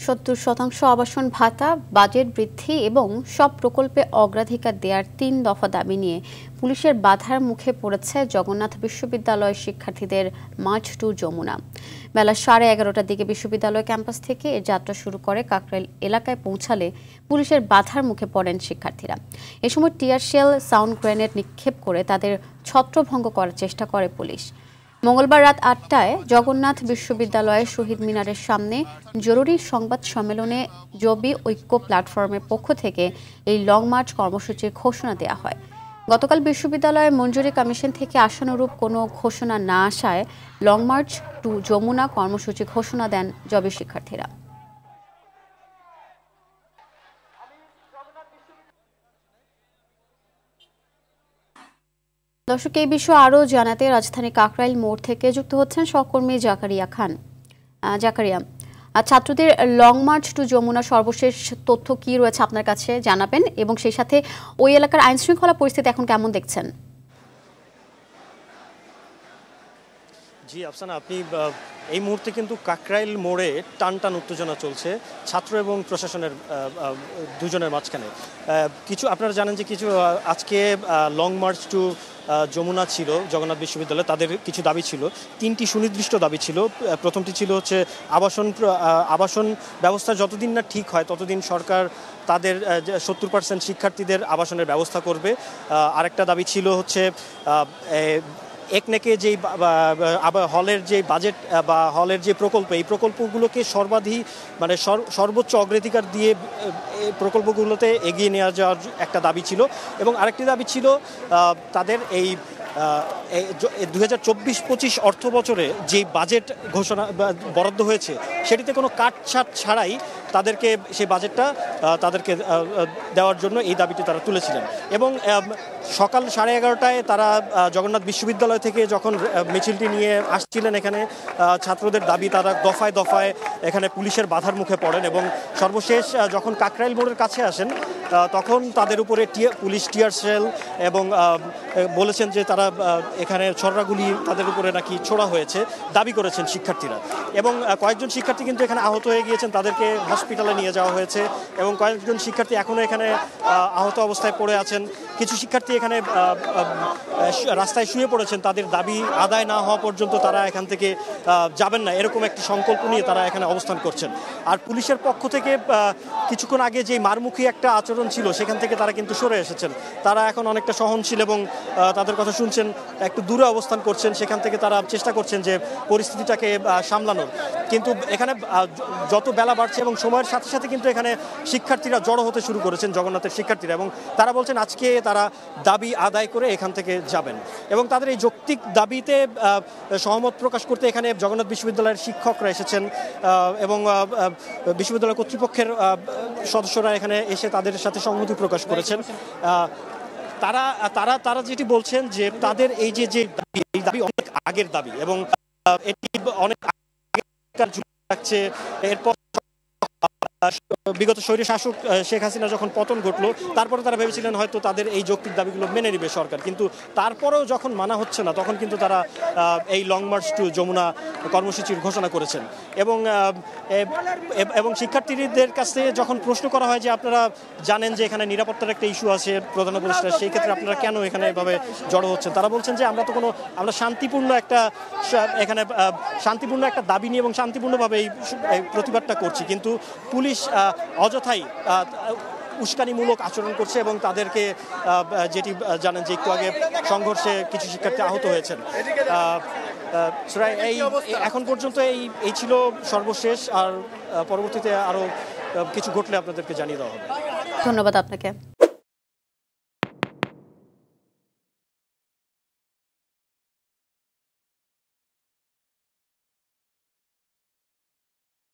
70% আবাসন ভাতা, বাজেট বৃদ্ধি এবং সব প্রকল্পে অগ্রাধিকার দেওয়ার 3 দফা দাবি নিয়ে পুলিশের বাধার মুখে পড়েছে জগন্নাথ বিশ্ববিদ্যালয়ের শিক্ষার্থীদের মার্চ টু যমুনা। বেলা 11:30টার দিকে বিশ্ববিদ্যালয় ক্যাম্পাস থেকে এর যাত্রা শুরু করে কাকরাইল এলাকায় পৌঁছালে পুলিশের বাধার মুখে পড়েন শিক্ষার্থীরা। এ সময় টিয়ার শেল, সাউন্ড গ্রেনেড নিক্ষেপ করে তাদের ছত্রভঙ্গ করার চেষ্টা করে পুলিশ। মঙ্গলবার রাত 8টায় জগন্নাথ বিশ্ববিদ্যালয়ের শহীদ মিনারের সামনে জরুরি সংবাদ সম্মেলনে জবি ঐক্য প্ল্যাটফর্মের পক্ষ থেকে এই লং মার্চ কর্মসূচির ঘোষণা দেওয়া হয়। গতকাল বিশ্ববিদ্যালয়ের মঞ্জুরি কমিশন থেকে আশানুরূপ কোনো ঘোষণা না আসায় লং মার্চ টু যমুনা কর্মসূচি ঘোষণা দেন জবি শিক্ষার্থীরা। দর্শক, এই বিষয়ে আরও জানাতে রাজধানী কাকরাইল মোড় থেকে যুক্ত হচ্ছেন সহকর্মী জাকারিয়া খান। জাকারিয়া, ছাত্রদের লং মার্চ টু যমুনা সর্বশেষ তথ্য কি রয়েছে আপনার কাছে জানাবেন, এবং সেই সাথে ওই এলাকার আইন শৃঙ্খলা পরিস্থিতি এখন কেমন দেখছেন? জি আফসানা, আপনি এই মুহূর্তে কিন্তু কাকরাইল মোড়ে টান উত্তেজনা চলছে ছাত্র এবং প্রশাসনের দুজনের মাঝখানে। কিছু আপনারা জানেন যে কিছু আজকে লং মার্চ টু যমুনা ছিল জগন্নাথ বিশ্ববিদ্যালয়ে। তাদের কিছু দাবি ছিল, 3টি সুনির্দিষ্ট দাবি ছিল। প্রথমটি ছিল হচ্ছে আবাসন ব্যবস্থা যতদিন না ঠিক হয় ততদিন সরকার তাদের 70% শিক্ষার্থীদের আবাসনের ব্যবস্থা করবে। আরেকটা দাবি ছিল হচ্ছে একনেকে যেই হলের যে বাজেট বা হলের যে প্রকল্প, এই প্রকল্পগুলোকে সর্বোচ্চ অগ্রাধিকার দিয়ে প্রকল্পগুলোতে এগিয়ে নেওয়া যাওয়ার একটা দাবি ছিল। এবং আরেকটি দাবি ছিল তাদের এই 2024-25 অর্থ বছরে যে বাজেট ঘোষণা বরাদ্দ হয়েছে সেটিতে কোনো কাটছাট ছাড়াই তাদেরকে সেই বাজেটটা তাদেরকে দেওয়ার জন্য এই দাবিটি তারা তুলেছিলেন। এবং সকাল 11:30টায় তারা জগন্নাথ বিশ্ববিদ্যালয় থেকে যখন মিছিলটি নিয়ে আসছিলেন এখানে ছাত্রদের দাবি, তারা দফায় দফায় এখানে পুলিশের বাধার মুখে পড়েন। এবং সর্বশেষ যখন কাকরাইল মোড়ের কাছে আসেন তখন তাদের উপরে পুলিশ টিয়ার শেল এবং বলেছেন যে তারা এখানে ছড়রাগুলি তাদের উপরে নাকি ছোড়া হয়েছে দাবি করেছেন শিক্ষার্থীরা। এবং কয়েকজন শিক্ষার্থী কিন্তু এখানে আহত হয়ে গিয়েছেন, তাদেরকে হসপিটালে নিয়ে যাওয়া হয়েছে। এবং কয়েকজন শিক্ষার্থী এখনও এখানে আহত অবস্থায় পড়ে আছেন। কিছু শিক্ষার্থী এখানে রাস্তায় শুয়ে পড়েছেন, তাদের দাবি আদায় না হওয়া পর্যন্ত তারা এখান থেকে যাবেন না, এরকম একটি সংকল্প নিয়ে তারা এখানে অবস্থান করছেন। আর পুলিশের পক্ষ থেকে কিছুক্ষণ আগে যে মারমুখী একটা আচরণ ছিল সেখান থেকে তারা কিন্তু সরে এসেছেন। তারা এখন অনেকটা সহনশীল এবং তাদের কথা শুনছেন, একটু দূরে অবস্থান করছেন। সেখান থেকে তারা চেষ্টা করছেন যে পরিস্থিতিটাকে সামলানোর। কিন্তু এখানে যত বেলা বাড়ছে এবং সময়ের সাথে সাথে কিন্তু এখানে শিক্ষার্থীরা জড়ো হতে শুরু করেছেন, জগন্নাথের শিক্ষার্থীরা। এবং তারা বলছেন আজকে তারা দাবি আদায় করে এখান থেকে যাবেন। এবং তাদের এই যৌক্তিক দাবিতে সহমত প্রকাশ করতে এখানে জগন্নাথ বিশ্ববিদ্যালয়ের শিক্ষকরা এসেছেন এবং বিশ্ববিদ্যালয় কর্তৃপক্ষের সদস্যরা এখানে এসে তাদের সাথে সংহতি প্রকাশ করেছেন। তারা যেটি বলছেন যে তাদের এই দাবি অনেক আগের দাবি এবং এটি অনেক আগেকার রাখছে। এরপর বিগত স্বৈর শাসক শেখ হাসিনা যখন পতন ঘটলো তারপরে তারা ভেবেছিলেন হয়তো তাদের এই যৌক্তিক দাবিগুলো মেনে নেবে সরকার, কিন্তু তারপরেও যখন মানা হচ্ছে না তখন কিন্তু তারা এই লং মার্চ টু যমুনা কর্মসূচির ঘোষণা করেছেন। এবং শিক্ষার্থীদের কাছে যখন প্রশ্ন করা হয় যে আপনারা জানেন যে এখানে নিরাপত্তার একটা ইস্যু আছে প্রধান উপদেষ্টা, সেই ক্ষেত্রে আপনারা কেন এখানে এভাবে জড়ো হচ্ছেন, তারা বলছেন যে আমরা শান্তিপূর্ণ একটা দাবি নিয়ে এবং শান্তিপূর্ণভাবে এই প্রতিবাদটা করছি, কিন্তু পুলিশ অযথাই উস্কানিমূলক আচরণ করছে এবং তাদেরকে যেটি জানেন যে একটু আগে সংঘর্ষে কিছু শিক্ষার্থী আহত হয়েছেন। এখন পর্যন্ত এই ছিল সর্বশেষ। আর পরবর্তীতে আরও কিছু ঘটলে আপনাদেরকে জানিয়ে দেওয়া হবে। ধন্যবাদ আপনাকে।